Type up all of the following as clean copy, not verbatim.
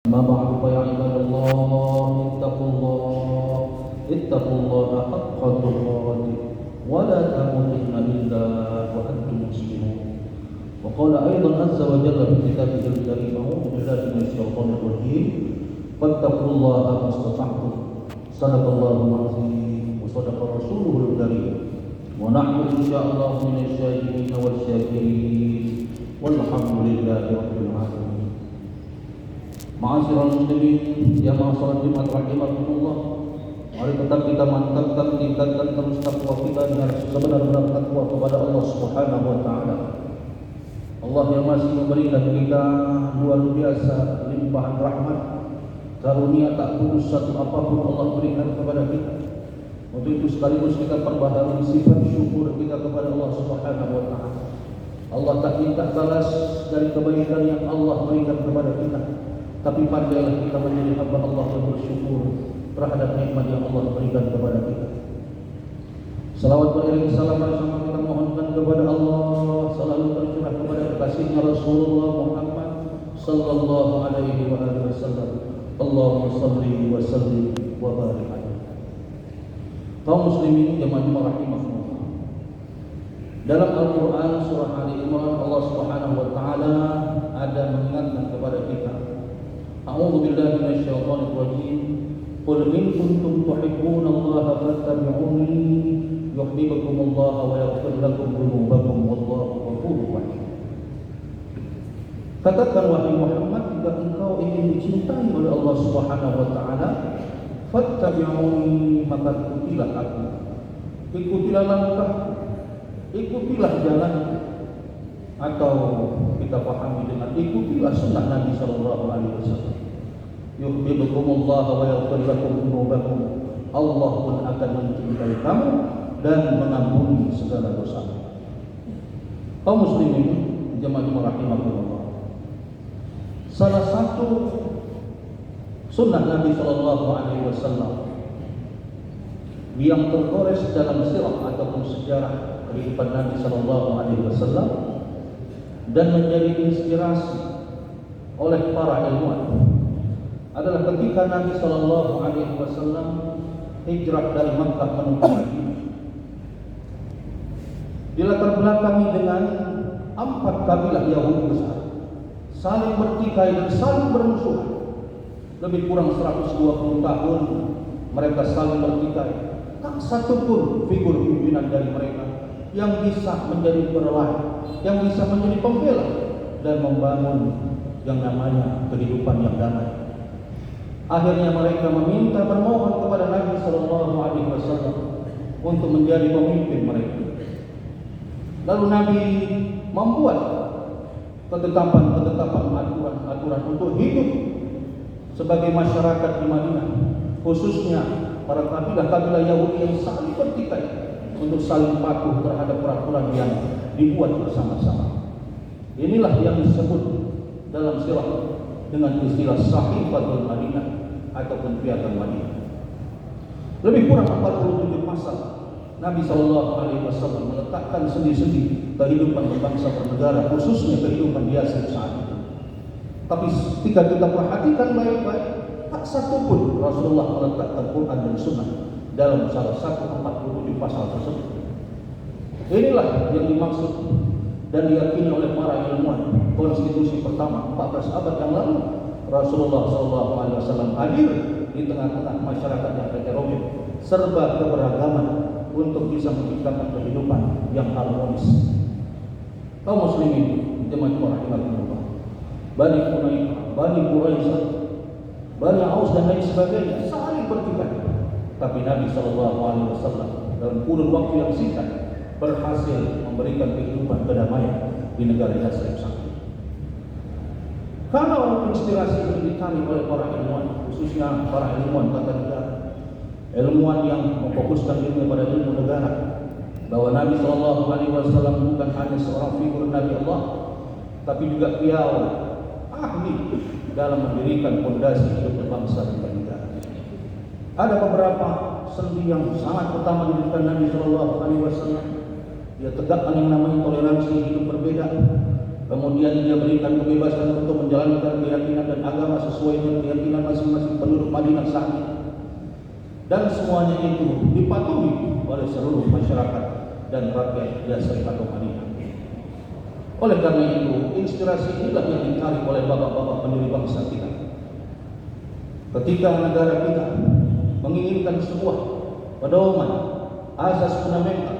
أما بعد فيا عباد الله اتقوا الله حق تقاته ولا تموتن إلا وأنتم مسلمون. وقال أيضا عز وجل في كتابه الكريم أعوذ بالله من الشيطان الرجيم فاتقوا الله ما استطعتم صدق الله العظيم وصدق رسوله الكريم ونحن إن شاء الله من الشاكرين والشاكرين والحمد لله رب العالمين. Ma'asyiral muslimin, ya ma'asyiral jemaat rahimakumullah. Mari tetap kita mantapkan, tingkatkan terus takwa kita dengan sebenar-benar takwa kepada Allah Subhanahu wa taala. Allah yang masih memberikan kita luar biasa limpahan rahmat, karunia tak putus satu apapun Allah berikan kepada kita. Untuk itu sekaligus kita perbaharui sifat syukur kita kepada Allah Subhanahu wa taala. Allah tak minta balas dari kebaikan yang Allah berikan kepada kita, tapi pandailah kita menjadi hamba Allah yang bersyukur terhadap nikmat yang Allah berikan kepada kita. Salawat beriring salam bersama kita mohonkan kepada Allah selalu tercurah kepada kekasihnya Rasulullah Muhammad sallallahu alaihi wasallam. Allahumma shalli wa sallim wa barik alaihi. Kaum muslimin jemaah rahimahullah. Dalam Al-Quran surah Ali Imran Allah Subhanahu wa taala ada mengingatkan kepada kita. A'udzu billahi minasyaitonir rajim. Qul in kuntum tuhibbunallaha fattabi'uni yuhibbukumullahu wa yaghfir lakum dzunubakum wallahu ghafurur rahim. Katakan wahai Muhammad, jika engkau ingin dicintai oleh Allah Subhanahu wa taala, fattabi'uni, maka ikutilah aku. Ikutilah langkahku. Ikutilah jalan, atau kita pahami dengan ikutilah sunnah Nabi sallallahu alaihi wasallam. Yuhibbukumullah wa yaghfir lakum dzunubakum. Allah pun akan mencintai kamu dan mengampuni segala dosa. Kaum muslimin jemaah rahimahullah. Salah satu sunnah Nabi sallallahu alaihi wasallam yang tergores dalam sirah ataupun sejarah kehidupan Nabi sallallahu alaihi wasallam dan menjadi inspirasi oleh para ilmuwan adalah ketika Nabi sallallahu alaihi wasallam hijrah dari Makkah menuju Madinah. Dilatar belakangi dengan 4 kabilah Yahudi besar saling bertikai dan saling bermusuhan. Lebih kurang 120 tahun mereka saling bertikai. Tak satu pun figur pimpinan dari mereka yang bisa menjadi penelah, yang bisa menjadi pembela dan membangun yang namanya kehidupan yang damai. Akhirnya mereka meminta bermohon kepada Nabi sallallahu alaihi wasallam untuk menjadi pemimpin mereka. Lalu Nabi membuat ketetapan aturan untuk hidup sebagai masyarakat di Madinah, khususnya para kabilah Yahudi yang saling bertikai untuk saling patuh terhadap peraturan yang dibuat bersama-sama. Inilah yang disebut dalam sirah dengan istilah Sahifatul Madinah ataupun Piagam Madinah. Lebih kurang 47 pasal Nabi sallallahu alaihi wasallam meletakkan sendi-sendi kehidupan berbangsa bernegara, khususnya kehidupan di Yasrib saat itu. Tapi ketika kita perhatikan baik-baik, tak satu pun Rasulullah meletakkan Quran dan Sunnah dalam salah satu 47 pasal tersebut. Inilah yang dimaksud dan diyakini oleh para ilmuwan. Konstitusi pertama 14 abad yang lalu, Rasulullah SAW hadir di tengah-tengah masyarakat yang heterogen, serba keberagaman untuk bisa menciptakan kehidupan yang harmonis. Kaum muslimin jemaah rahimahullah, Bani Quraisy, Bani Aus dan lain sebagainya saling bertikai. Tapi Nabi SAW dalam kurun waktu yang singkat berhasil memberikan kehidupan kedamaian di negara Yasrib saat itu. Kalau inspirasi ini dicari oleh para ilmuwan, khususnya para ilmuwan tata negara, ilmuwan yang memfokuskan ilmu pada ilmu negara, bahwa Nabi SAW bukan hanya seorang figur Nabi Allah, tapi juga piawai, ahli dalam mendirikan fondasi hidup berbangsa dan bernegara. Ada beberapa sendi yang sangat utama didirikan Nabi SAW. Dia tegakkan yang namanya toleransi hidup berbeda, Kemudian dia berikan kebebasan untuk menjalankan keyakinan dan agama sesuai dengan keyakinan masing-masing penduduk Madinah saat itu. Dan semuanya itu dipatuhi oleh seluruh masyarakat dan rakyat Yasrib atau Madinah. Oleh karena itu, inspirasi inilah yang dicari oleh bapak-bapak pendiri bangsa kita. Ketika negara kita menginginkan sebuah pedoman, asas fundamental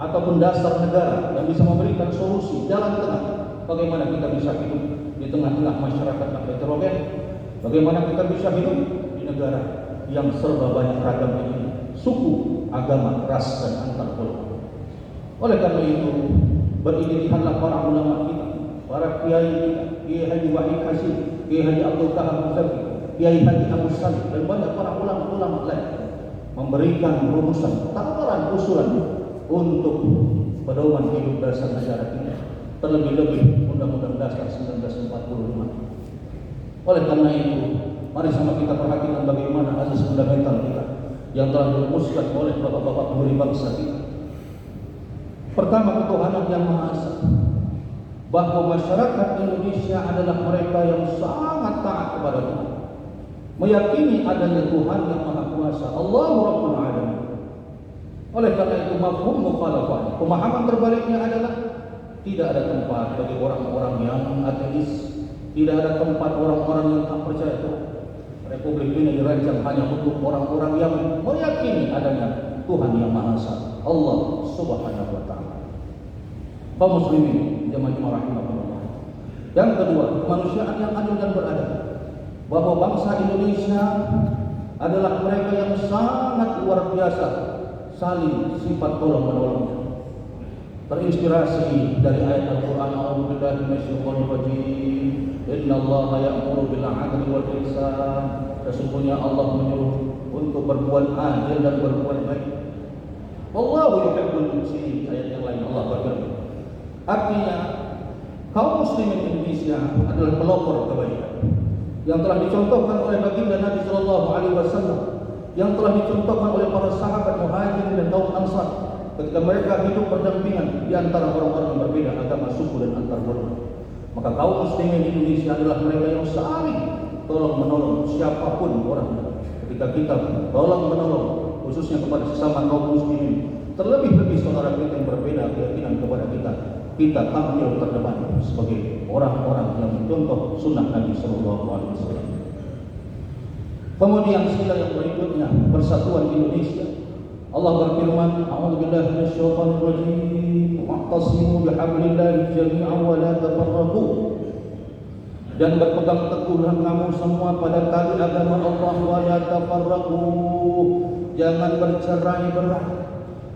ataupun dasar negara yang bisa memberikan solusi jalan tengah, bagaimana kita bisa hidup di tengah-tengah masyarakat yang heterogen, bagaimana kita bisa hidup di negara yang serba banyak ragamnya ini, suku, agama, ras, dan antar golongan. Oleh karena itu, berijtihadlah para ulama kita, para kiai kita, Kiai Haji Wahid Hasyim, Kiai Haji Abdul Kahar Muzaki, Kiai Haji Abu Salih, dan banyak para ulama-ulama lain memberikan rumusan, tawaran, usulan untuk pedoman hidup dasar negara kita, terlebih-lebih Undang-Undang Dasar 1945. Oleh karena itu, mari sama kita perhatikan bagaimana asas fundamental kita yang telah dirumuskan oleh bapak-bapak pendiri bangsa kita. Pertama, ketuhanan yang Maha Esa, bahwa masyarakat Indonesia adalah mereka yang sangat taat kepada Tuhan, meyakini adanya Tuhan yang Maha Kuasa, Allahu Rabbul Alamin. Oleh karena itu, mafhum mukhalafah, pemahaman terbaliknya adalah tidak ada tempat bagi orang-orang yang ateis, tidak ada tempat orang-orang yang tak percaya Tuhan. Republik ini dirancang hanya untuk orang-orang yang meyakini adanya Tuhan yang Maha Esa, Allah Subhanahu wa Ta'ala. Kaum muslimin jemaah rahimahullah. Yang kedua, kemanusiaan yang adil dan beradab, bahwa bangsa Indonesia adalah mereka yang sangat luar biasa saling sifat tolong-menolongnya. Terinspirasi dari ayat Al-Quran, A'udzubillahi minasyaitonir rajim, Innallaha ya'muru bil 'adli wal ihsan. Sesungguhnya Allah menyuruh untuk berbuat adil dan berbuat baik. Wallahu yuhibbul muhsinin. Ayat yang lain Allah berfirman. Artinya, kaum muslimin Indonesia adalah pelopor kebaikan yang telah dicontohkan oleh baginda Nabi sallallahu alaihi wasallam, yang telah dicontohkan oleh para sahabat Muhajirin dan kaum Ansar ketika mereka hidup berdampingan di antara orang-orang yang berbeda agama, suku, dan antar golongan. Maka kaum muslimin Indonesia adalah mereka yang saling tolong-menolong siapapun orangnya. Ketika kita tolong-menolong khususnya kepada sesama kaum muslimin, terlebih-lebih saudara kita yang berbeda keyakinan kepada kita tampil terdepan sebagai orang-orang yang mencontoh sunnah Nabi Sallallahu Alaihi Wasallam. Kemudian sila yang berikutnya, persatuan Indonesia. Allah berfirman, A'udzubillahi minasyaitonir rajim, wa'tasimu bihablillahi jami'an wa la tafarraqu. Dan berpegang teguhlah kamu semua pada tali agama Allah, wa la tafarraqu. Jangan bercerai-berai.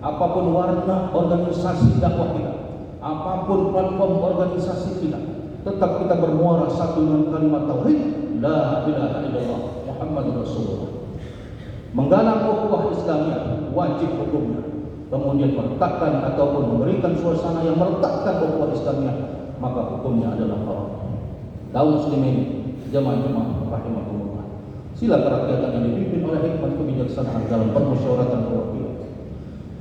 Apapun warna organisasi dakwah kita, apapun platform organisasi kita, tetap kita bermuara satu dengan kalimat tauhid, la ilaha illallah Muhammadur Rasulullah. Menggalang ukhuwah Islamiyah wajib hukumnya. Kemudian meletakkan ataupun memberikan suasana yang meletakkan ukhuwah Islamiyah, maka hukumnya adalah haram. Kaum muslimin jemaah-jemaah rahimahumullah. Sila kerakyatan yang dipimpin oleh hikmat kebijaksanaan dalam permusyawaratan perwakilan,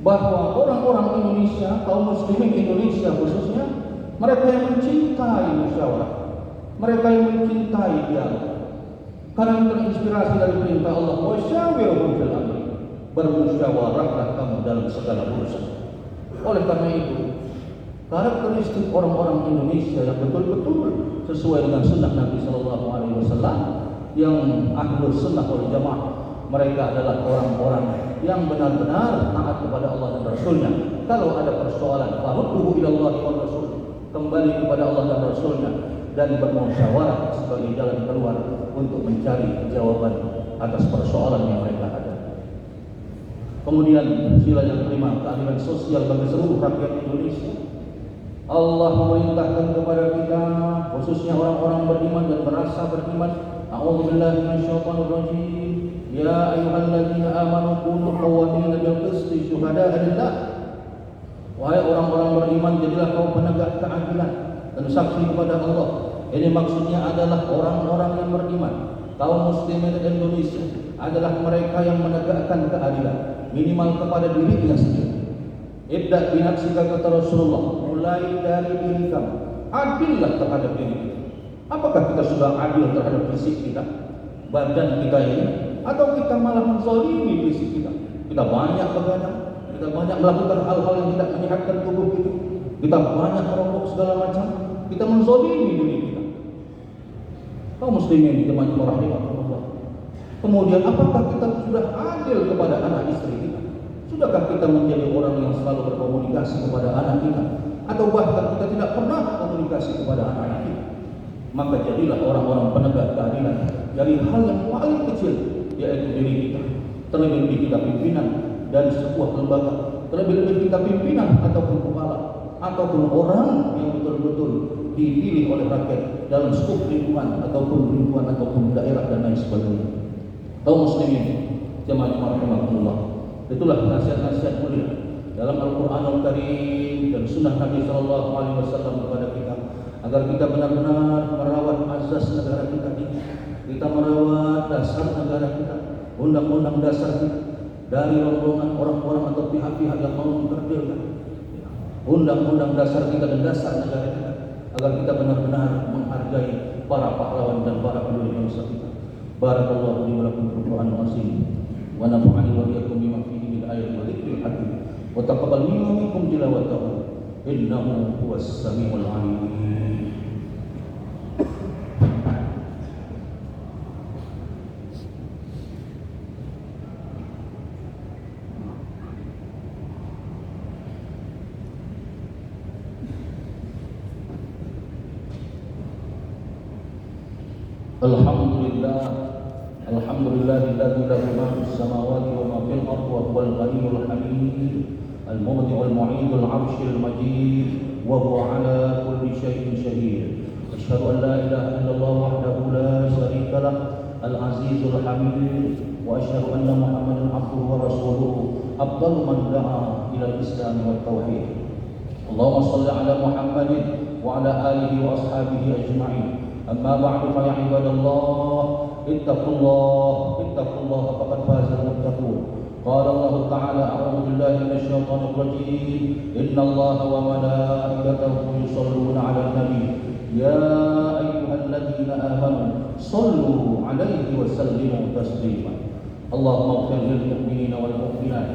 bahwa orang-orang Indonesia, kaum muslimin Indonesia khususnya, mereka yang mencintai musyawarah, mereka yang mencintai dialog, karena terinspirasi dari perintah Allah, wasyawirhum fil amri, bermusyawarahlah kamu dalam segala urusan. Oleh karena itu, karakteristik orang-orang Indonesia yang betul-betul sesuai dengan sunnah Nabi Sallallahu Alaihi Wasallam, yang ahlus sunnah wal jamaah, mereka adalah orang-orang yang benar-benar taat kepada Allah dan Rasulnya. Kalau ada persoalan, farudduhu ilallahi wa rasul, kembali kepada Allah dan Rasulnya, dan bermusyawarah sebagai jalan keluar untuk mencari jawaban atas persoalan yang mereka ada. Kemudian sila yang kelima, keadilan sosial bagi seluruh rakyat Indonesia. Allah memerintahkan kepada kita, khususnya orang-orang beriman dan merasa beriman, a'udzubillahi minasyaitonir rajim, ya ayyuhalladzina amanu kunu qawwamina bil qisti syuhada'a lillah. Wahai orang-orang beriman, jadilah kaum penegak keadilan dan saksi kepada Allah. Ini maksudnya adalah orang-orang yang beriman. Kaum muslimin Indonesia adalah mereka yang menegakkan keadilan, minimal kepada dirinya sendiri. Ibda' binafsika, kata Rasulullah, mulai dari diri kamu. adillah terhadap diri kita. Apakah kita sudah adil terhadap fisik kita, badan kita ini, atau kita malah menzalimi fisik kita? Kita banyak begadang, kita banyak melakukan hal-hal yang tidak menyehatkan tubuh kita, kita banyak merokok segala macam, kita menzalimi diri kita. Kaum muslimin jemaah rahimahullah. Kemudian apakah kita sudah adil kepada anak istri kita? Sudahkah kita menjadi orang yang selalu berkomunikasi kepada anak kita, atau bahkan kita tidak pernah komunikasi kepada anak-anak kita? Maka jadilah orang-orang penegak keadilan dari hal yang paling kecil, yaitu diri kita. Terlebih-lebih kita pimpinan dari sebuah lembaga, terlebih-lebih kita pimpinan ataupun kepala, ataupun orang yang betul-betul dipilih oleh rakyat dalam skup lingkungan ataupun daerah dan lain sebagainya. Kaum muslimin jemaah rahimahullah, itulah nasihat-nasihat mulia dalam Al-Qur'anul Karim dan sunnah Nabi sallallahu alaihi wasallam kepada kita, agar kita benar-benar merawat azas negara kita ini. Kita merawat dasar negara kita, undang-undang dasar kita, dari rombongan orang-orang atau pihak-pihak yang mau mengkerdilkan undang-undang dasar kita dan dasar negara kita, agar kita benar-benar menghargai para pahlawan dan para pendiri bangsa kita. Barakallahu li wa lakum fil Qur'anil azim wa nafa'ani wa iyyakum bima fihi min ayati wa dzikril hakim wa taqabbal minna wa minkum tilawatahu innahu huwas samiul alim. Alhamdulillahilladzi lahu ma fis samawati wa ma fil ardi wa huwal ghaniyyul hamid al-mubdi'ul mu'idul 'arsyil majid wa huwa 'ala kulli syai'in shahid. Asyhadu an la ilaha illallah wahdahu la syarika lah al-'azizul hamid wa asyhadu anna Muhammadan 'abduhu wa rasuluhu afdalu man da'a ila al-islam wa tauhid. Allahumma shalli 'ala Muhammadin wa 'ala alihi wa ashabihi ajma'in. Amma ba'du fa ya ibadallah ittaqullah faqad faza al-muttaqun. Qala Allah Ta'ala a'udzu billahi minasyaitonir rajim. Innallaha wa malaikatahu yusholluna 'alan nabi ya ayyuhalladzina amanu shallu 'alaihi wa sallimu taslima. Allahumma ighfir lil mu'minina wal mu'minat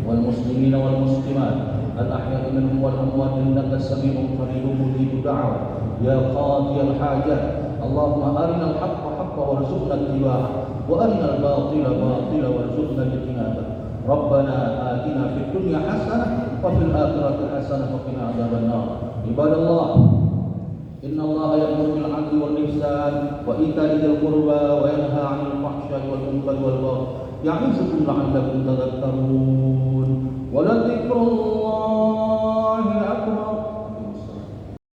wal muslimina wal muslimat al-ahya'i minhum wal amwat innaka samii'un qariibun mujibud da'wat ya qadiyal hajat. Allahumma arinal haqqa haqqan warzuqna ittiba'ah wa arinal batila batila warzuqna ijtinabah. Rabbana atina fid dunya hasanah wa fil akhirati hasanah wa qina adzabannar. Ibadallah, innallaha ya'muru bil 'adli wal ihsan wa ita'i dzil qurba wa yanha 'anil fahsya'i wal munkari wal baghi ya'izukum la'allakum tadhakkarun.